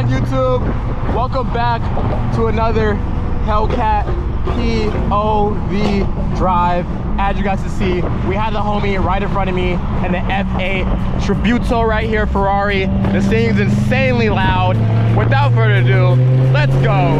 YouTube? Welcome back to another Hellcat POV drive. As you guys can see, we have the homie right in front of me and the F8 Tributo right here, Ferrari. This thing's insanely loud. Without further ado, let's go.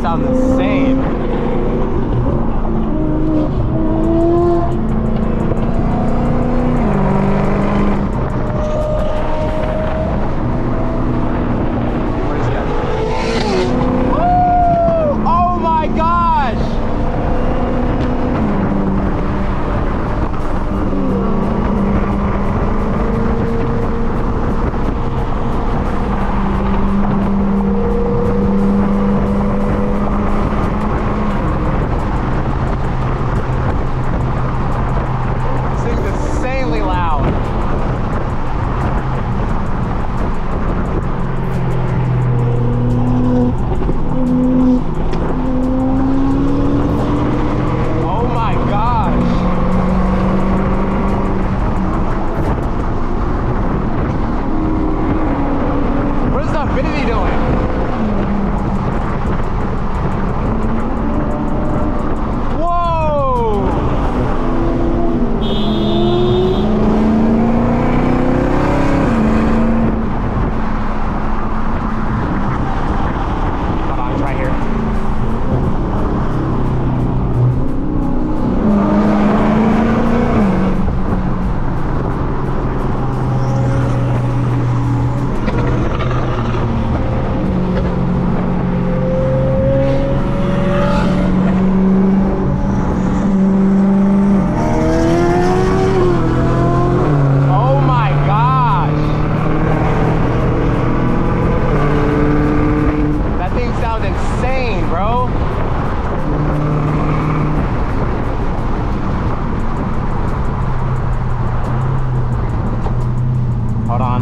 Sounds insane. Where is he at? Oh my gosh! Hold on.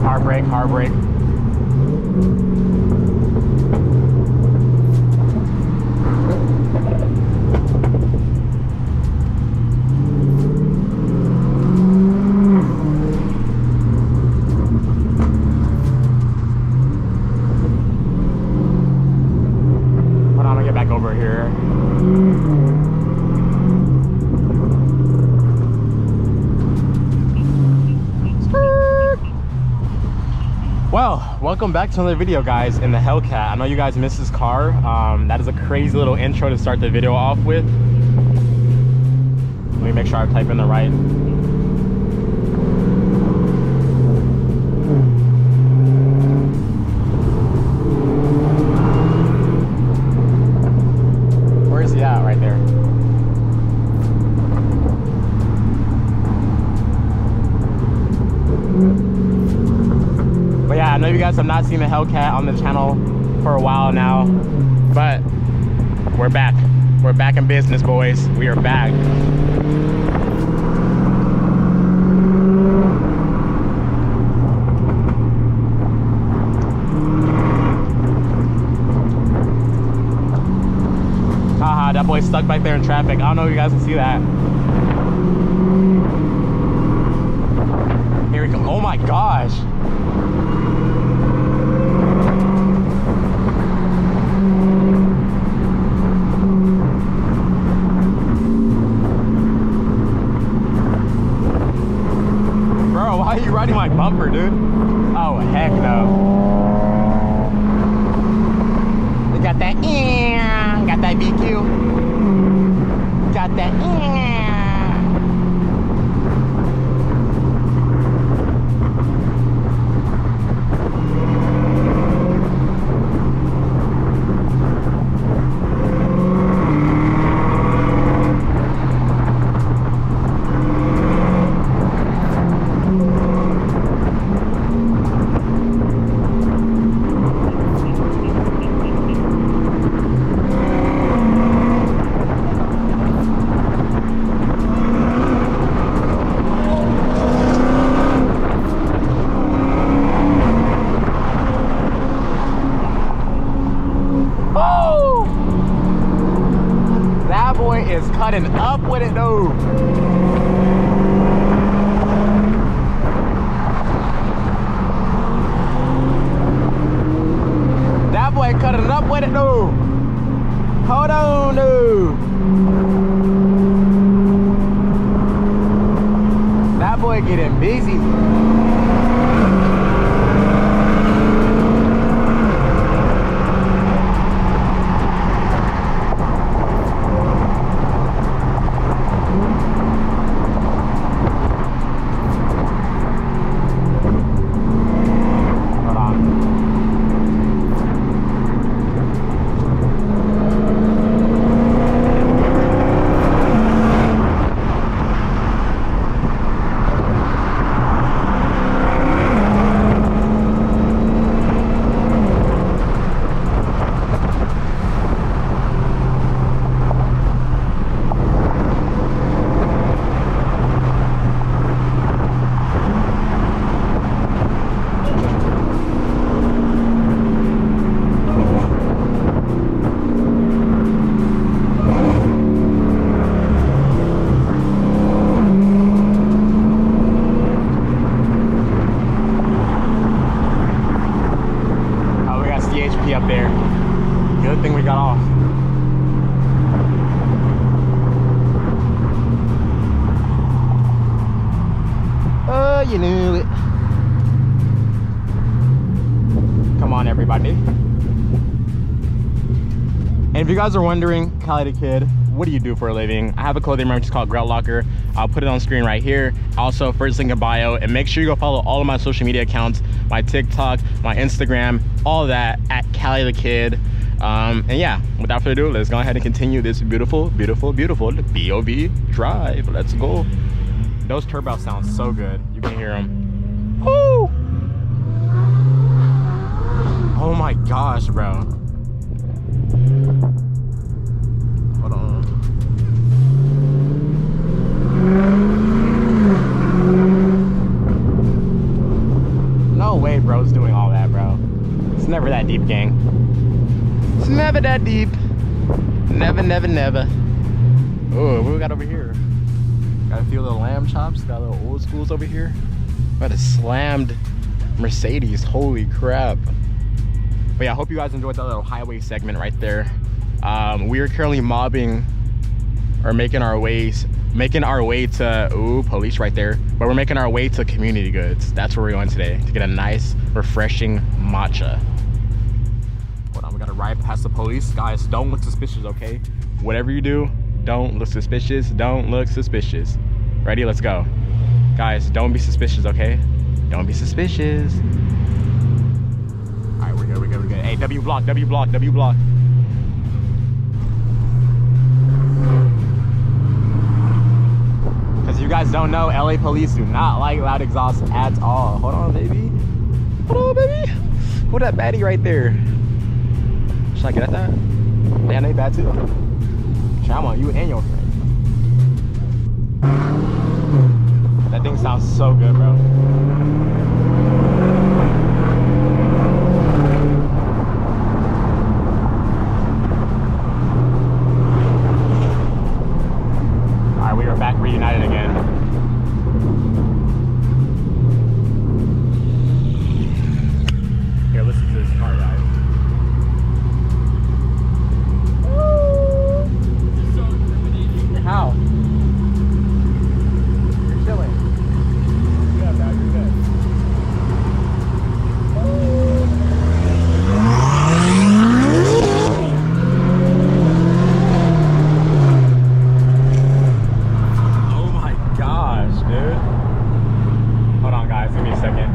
Hard brake, hard brake. Hold on, I'm gonna get back over here. Well, welcome back to another video, guys, in the Hellcat. I know you guys missed this car. That is a crazy little intro to start the video off with. Let me make sure I type in the right. Where is he at? Right there. But yeah, I know you guys have not seen the Hellcat on the channel for a while now, but we're back. We're back in business, boys. We are back. Haha, that boy's stuck back there in traffic. I don't know if you guys can see that. Here we go. Oh my gosh. Why are you riding my bumper, dude? Oh, heck no. We got that, got that BQ. Got that, Oh! That boy is cutting up with it though. That boy cutting up with it though. Hold on though. That boy getting busy. Up there. Good thing we got off. Oh, you knew it. Come on, everybody. And if you guys are wondering, Cali the Kid, what do you do for a living? I have a clothing brand which is called Grout Locker. I'll put it on screen right here. Also, first link in bio. And make sure you go follow all of my social media accounts, my TikTok, my Instagram, all that at Cali the Kid. And yeah, without further ado, let's go ahead and continue this beautiful, beautiful, beautiful BOV drive. Let's go. Those turbos sound so good. You can hear them. Woo! Oh my gosh, bro. Hold on. No way bro's doing all that, bro. It's never that deep, gang. It's never that deep. Never, never, never. Oh, what we got over here? Got a few little lamb chops. Got a little old schools over here. Got a slammed Mercedes. Holy crap. But yeah, I hope you guys enjoyed that little highway segment right there. We are currently mobbing or making our way to, ooh, police right there. But we're making our way to Community Goods. That's where we're going today to get a nice, refreshing matcha. Hold on, we gotta ride past the police. Guys, don't look suspicious, okay? Whatever you do, don't look suspicious. Don't look suspicious. Ready? Let's go. Guys, don't be suspicious, okay? Don't be suspicious. All right, we're good, we're good, we're good. Hey, W block, W block, W block. Because you guys don't know, LA police do not like loud exhaust at all. Hold on, baby. Hold on, baby. Hold that baddie right there. Should I get at that? Damn, they bad too. I want you and your friend. That thing sounds so good, bro. Alright, we are back reunited again. Here, listen to this car, guys. How? You're chilling. Yeah, man, you're good. Oh my gosh, dude. Hold on, guys. Give me a second.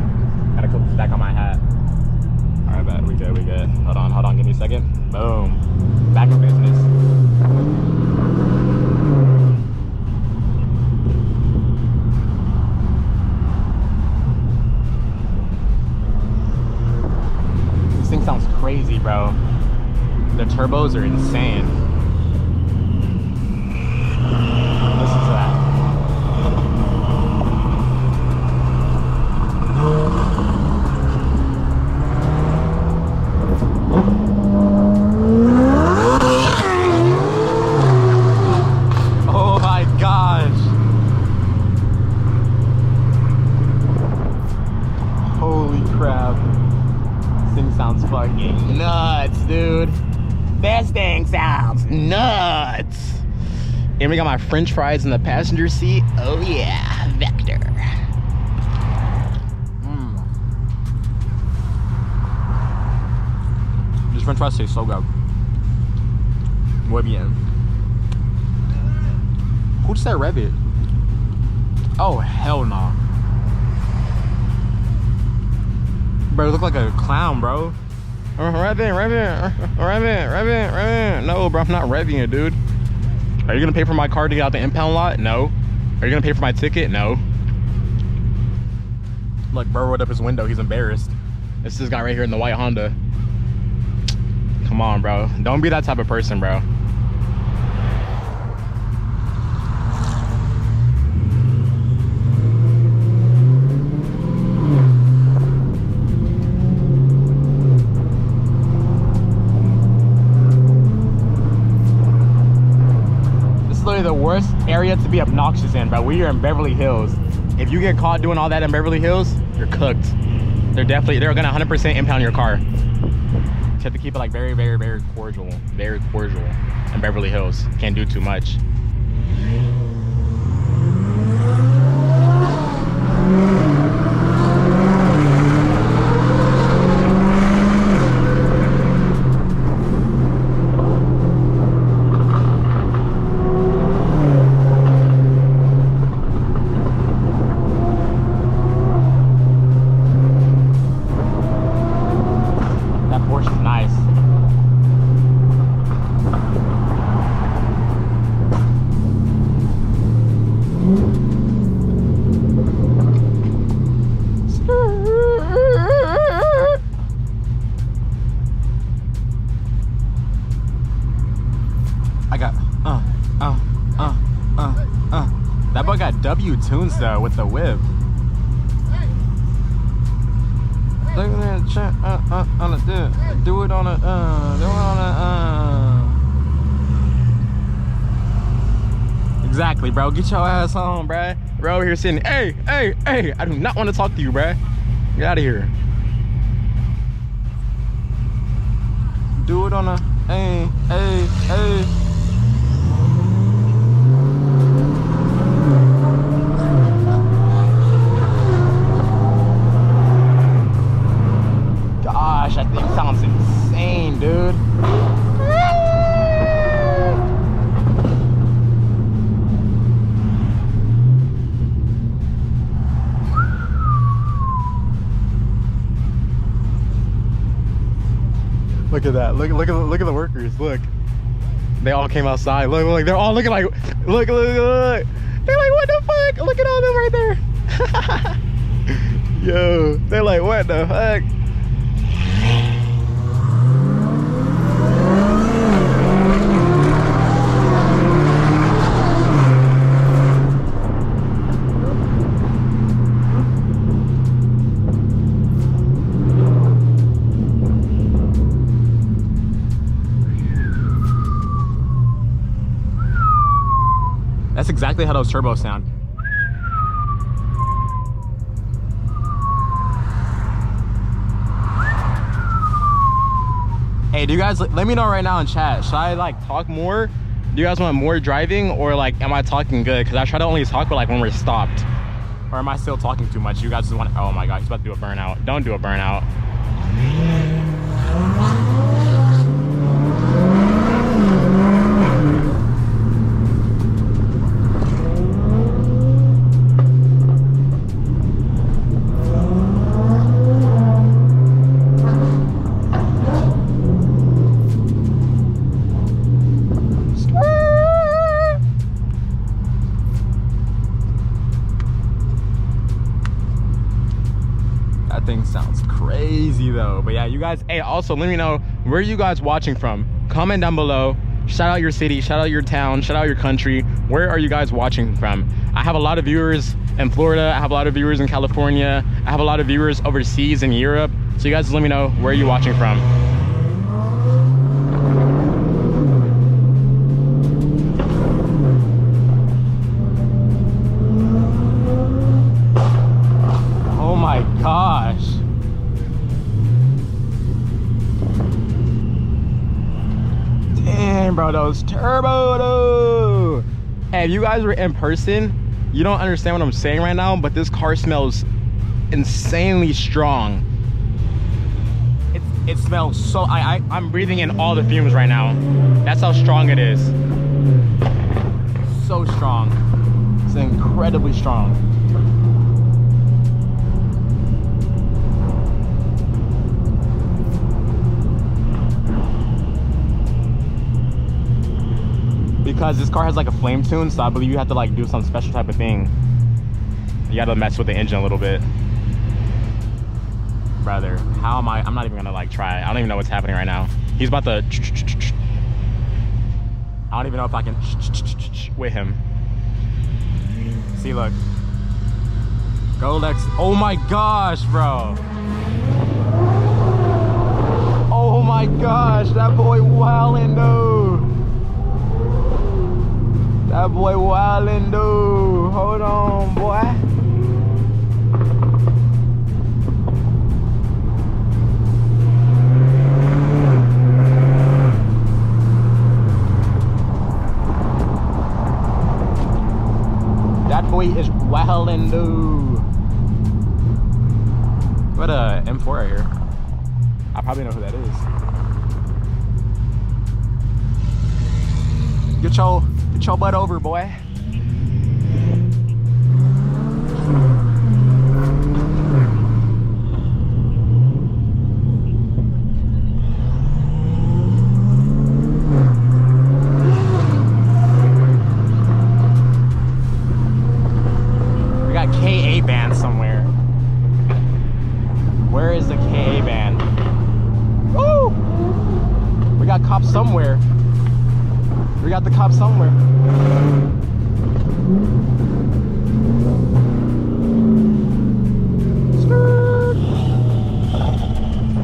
Gotta clip this back on my hat. Alright, bad. We good, we good. Hold on. Give me a second. Boom. Back in business. Sounds crazy, bro. The turbos are insane. Listen to that. This thing sounds nuts. And we got my French fries in the passenger seat. Oh yeah, Vector. These French fries taste so good. Muy bien. Who just said rev it? Oh hell no. Bro, you look like a clown, bro. Rev it. No, bro, I'm not revving it, dude. Are you gonna pay for my car to get out the impound lot? No. Are you gonna pay for my ticket? No. Look, bro rolled up his window. He's embarrassed. This is this guy right here in the white Honda. Come on, bro. Don't be that type of person, bro. The worst area to be obnoxious in, but we are in Beverly Hills. If you get caught doing all that in Beverly Hills, you're cooked. They're gonna 100% impound your car. You have to keep it like very cordial in Beverly Hills. Can't do too much. That boy got W tunes though with the whip. Look at that chat on a do it on a Exactly, bro. Get your ass on, bruh. Bro over here sitting, hey, I do not want to talk to you, bruh. Get out of here. Do it on a hey. Gosh, that thing sounds insane, dude. Look at that. Look at the workers. Look. They all came outside. Look, they're all looking like look. They're like, what the fuck? Look at all them right there. Yo, they're like, what the fuck? That's exactly how those turbos sound. Hey, do you guys, let me know right now in chat. Should I like talk more? Do you guys want more driving, or like am I talking good? Because I try to only talk when we're stopped. Or am I still talking too much? You guys just want to, oh my god, he's about to do a burnout. Don't do a burnout. Thing sounds crazy though. But yeah, you guys, hey, also let me know where you guys watching from. Comment down below. Shout out your city, shout out your town, shout out your country. Where are you guys watching from? I have a lot of viewers in Florida, I have a lot of viewers in California, I have a lot of viewers overseas in Europe. So you guys let me know where you're watching from. Gosh. bro, those turbo though. Hey, if you guys were in person, you don't understand what I'm saying right now, but this car smells insanely strong. It smells so, I'm breathing in all the fumes right now. That's how strong it is. So strong. It's incredibly strong. Because this car has like a flame tune, so I believe you have to like do some special type of thing. You gotta mess with the engine a little bit. Brother, how am I'm not even gonna like try. I don't even know what's happening right now. He's about to, I don't even know if I can with him. See, look. Go Lex. Oh my gosh, bro. Oh my gosh, that boy wildin' though. That boy wildin' dude. Hold on, boy. That boy is wildin' dude. What a M4 right here. I probably know who that is. Get your butt over, boy. We got KA band somewhere. Where is the KA band? Woo! We got cops somewhere. We got the cops somewhere.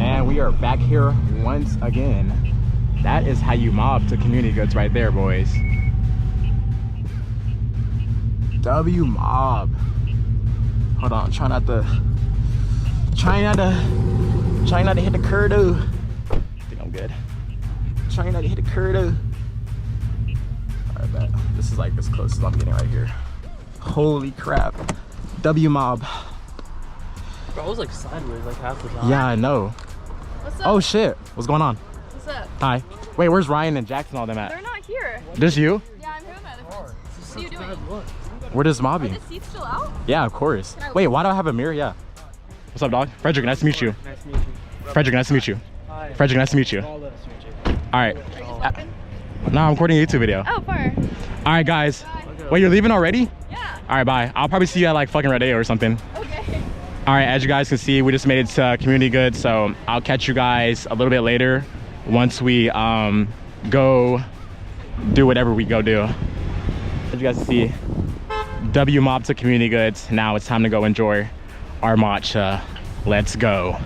And we are back here once again. That is how you mob to community goods right there, boys. W mob. Hold on, try not to hit the curb though. I think I'm good. Trying not to hit the curb though. This is like as close as I'm getting right here. Holy crap. W mob. Bro, I was like sideways like half the time. Yeah, I know. What's up? Oh shit. What's going on? What's up? Hi. Wait, where's Ryan and Jackson all them at? They're not here. Just you? Yeah, I'm here with my other friends. What are you doing? Where does Are mobbing? the seats still out? Yeah, of course. Can I Wait, look? why do I have a mirror? Yeah. What's up, dog? Frederick, nice to meet you. Nice to meet you. Frederick, nice to meet you. Hi. Frederick, nice to meet you. All nice to meet you. All right. Are you just walking? No, I'm recording a YouTube video. Oh, far. All right, guys. Bye. Wait, you're leaving already? Yeah. All right, bye. I'll probably see you at like fucking Rodeo or something. Okay. All right, as you guys can see, we just made it to community goods, so I'll catch you guys a little bit later once we go do whatever we go do. As you guys can see, W mob to community goods. Now it's time to go enjoy our matcha. Let's go.